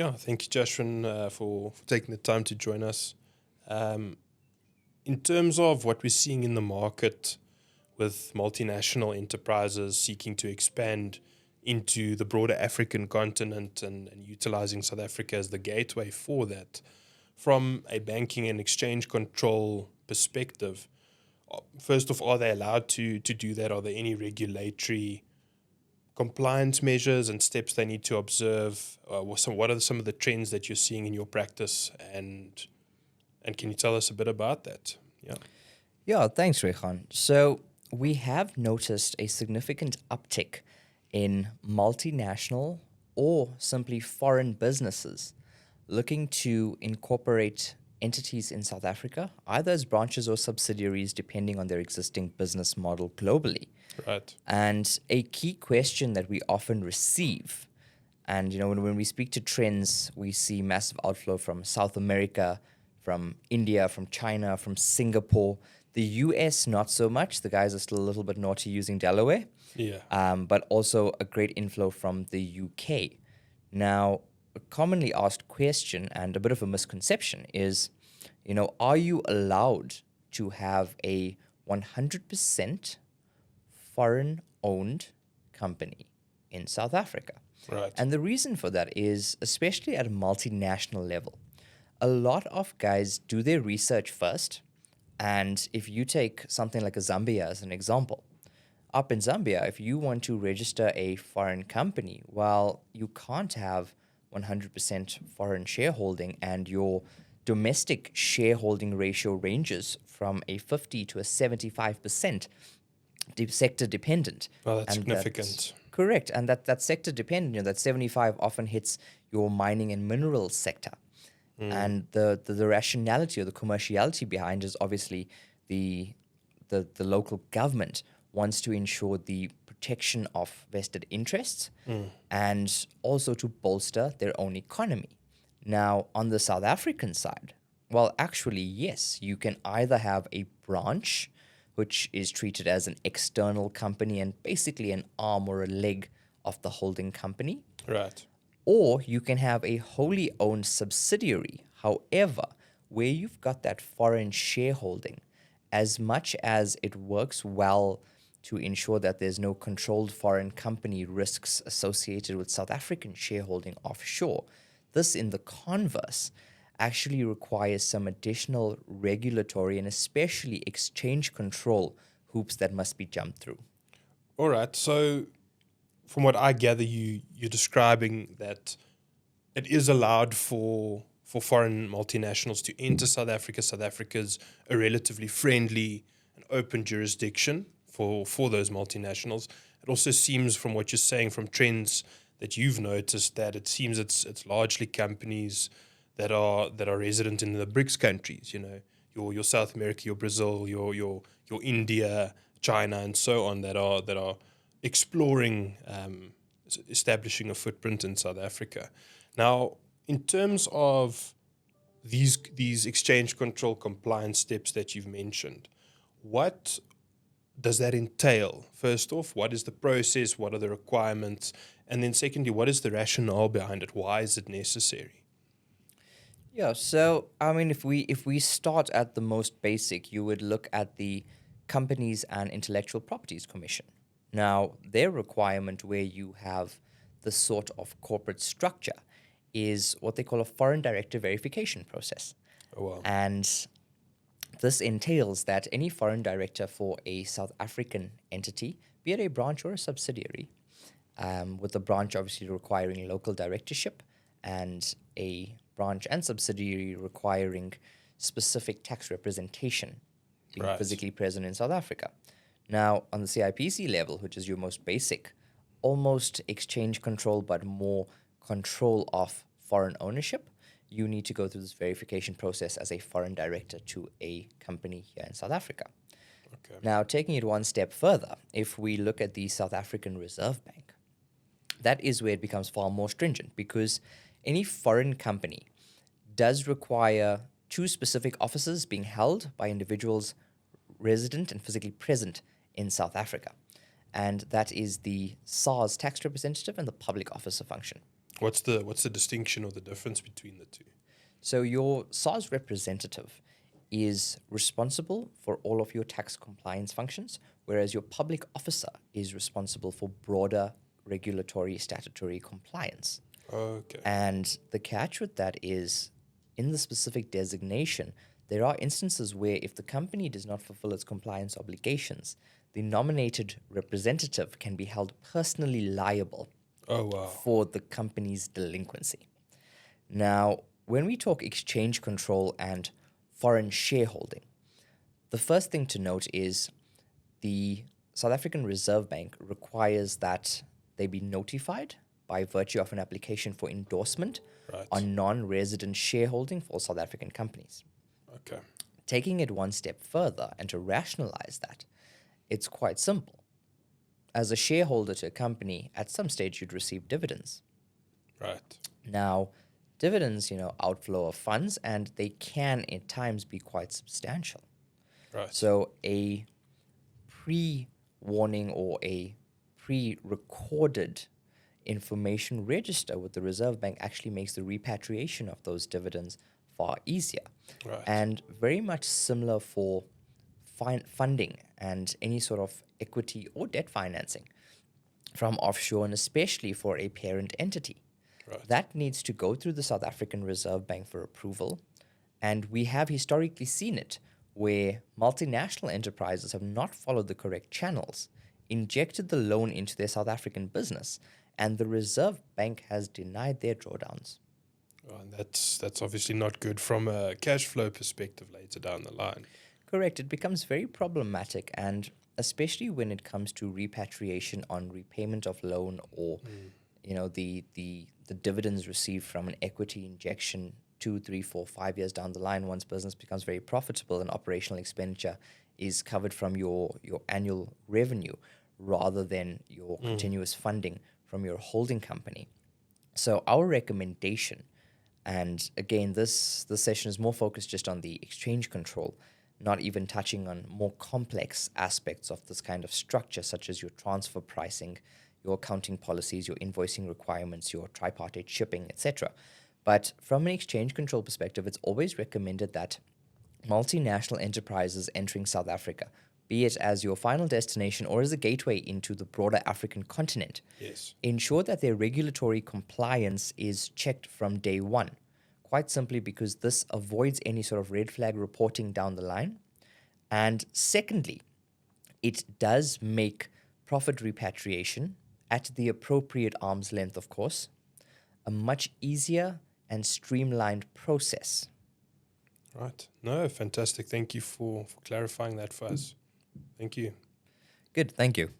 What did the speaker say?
Yeah, thank you, Jashwin, for taking the time to join us. Um, in terms of what we're seeing in the market with multinational enterprises seeking to expand into the broader African continent and utilizing South Africa as the gateway for that, from a banking and exchange control perspective, first off, are they allowed to do that? Are there any regulatory compliance measures and steps they need to observe? What are some of the trends that you're seeing in your practice, and can you tell us a bit about that? Yeah. Yeah, thanks, Richan. So we have noticed a significant uptick in multinational or simply foreign businesses looking to incorporate entities in South Africa, either as branches or subsidiaries, depending on their existing business model globally. Right. And a key question that we often receive, and when we speak to trends, we see massive outflow from South America, from India, from China, from Singapore. The US, not so much. The guys are still a little bit naughty using Delaware. Yeah. But also a great inflow from the UK. Now, a commonly asked question and a bit of a misconception is, are you allowed to have a 100% foreign-owned company in South Africa? Right. And the reason for that is, especially at a multinational level, a lot of guys do their research first. And if you take something like a Zambia as an example, up in Zambia, if you want to register a foreign company, well, you can't have 100% foreign shareholding, and your domestic shareholding ratio ranges from a 50 to a 75% sector dependent. Well, that's And significant. correct. And that sector dependent, that 75 often hits your mining and minerals sector. And the rationality or the commerciality behind is obviously the local government wants to ensure the protection of vested interests and also to bolster their own economy. Now, on the South African side, well, actually, yes, you can either have a branch, which is treated as an external company and basically an arm or a leg of the holding company, Right. or you can have a wholly owned subsidiary. However, where you've got that foreign shareholding, as much as it works well to ensure that there's no controlled foreign company risks associated with South African shareholding offshore, this, in the converse, actually requires some additional regulatory and especially exchange control hoops that must be jumped through. All right. So, from what I gather, you're describing that it is allowed for foreign multinationals to enter South Africa. South Africa's a relatively friendly and open jurisdiction for those multinationals. It also seems, from what you're saying, from trends that you've noticed, that it seems it's largely companies that are resident in the BRICS countries. Your South America, your Brazil, your India, China, and so on, that are exploring establishing a footprint in South Africa. Now, in terms of these exchange control compliance steps that you've mentioned, what does that entail? First off, what is the process? What are the requirements? And then secondly, what is the rationale behind it? Why is it necessary? Yeah, so I mean, if we start at the most basic, you would look at the Companies and Intellectual Properties Commission. Now, their requirement, where you have the sort of corporate structure, is what they call a foreign director verification process. Oh, wow. And this entails that any foreign director for a South African entity, be it a branch or a subsidiary, with the branch obviously requiring local directorship and a branch and subsidiary requiring specific tax representation, being Right. physically present in South Africa. Now, on the CIPC level, which is your most basic, almost exchange control, but more control of foreign ownership, you need to go through this verification process as a foreign director to a company here in South Africa. Okay. Now, taking it one step further, if we look at the South African Reserve Bank, that is where it becomes far more stringent, because any foreign company does require two specific offices being held by individuals resident and physically present in South Africa. And that is the SARS tax representative and the public officer function. What's the distinction or the difference between the two? So your SARS representative is responsible for all of your tax compliance functions, whereas your public officer is responsible for broader regulatory statutory compliance. Okay. And the catch with that is, in the specific designation, there are instances where if the company does not fulfill its compliance obligations, the nominated representative can be held personally liable Oh, wow. for the company's delinquency. Now, when we talk exchange control and foreign shareholding, the first thing to note is the South African Reserve Bank requires that they be notified by virtue of an application for endorsement Right. on non-resident shareholding for South African companies. Okay. Taking it one step further and to rationalize that, it's quite simple. As a shareholder to a company, at some stage you'd receive dividends. Right. Now, dividends, outflow of funds, and they can at times be quite substantial. Right. So a pre-warning or a pre-recorded information register with the Reserve Bank actually makes the repatriation of those dividends far easier. Right. And very much similar for funding and any sort of equity or debt financing from offshore, and especially for a parent entity. Right. That needs to go through the South African Reserve Bank for approval. And we have historically seen it where multinational enterprises have not followed the correct channels, injected the loan into their South African business, and the Reserve Bank has denied their drawdowns. Oh, and that's obviously not good from a cash flow perspective later down the line. Correct. It becomes very problematic, and especially when it comes to repatriation on repayment of loan or the dividends received from an equity injection 2, 3, 4, 5 years down the line, once business becomes very profitable and operational expenditure is covered from your annual revenue rather than your continuous funding from your holding company. So our recommendation, and again, this session is more focused just on the exchange control, not even touching on more complex aspects of this kind of structure, such as your transfer pricing, your accounting policies, your invoicing requirements, your tripartite shipping, etc. But from an exchange control perspective, it's always recommended that multinational enterprises entering South Africa, be it as your final destination or as a gateway into the broader African continent, Yes. ensure that their regulatory compliance is checked from day one. Quite simply because this avoids any sort of red flag reporting down the line. And secondly, it does make profit repatriation at the appropriate arm's length, of course, a much easier and streamlined process. Right. No, fantastic. Thank you for clarifying that for us. Thank you. Good, thank you.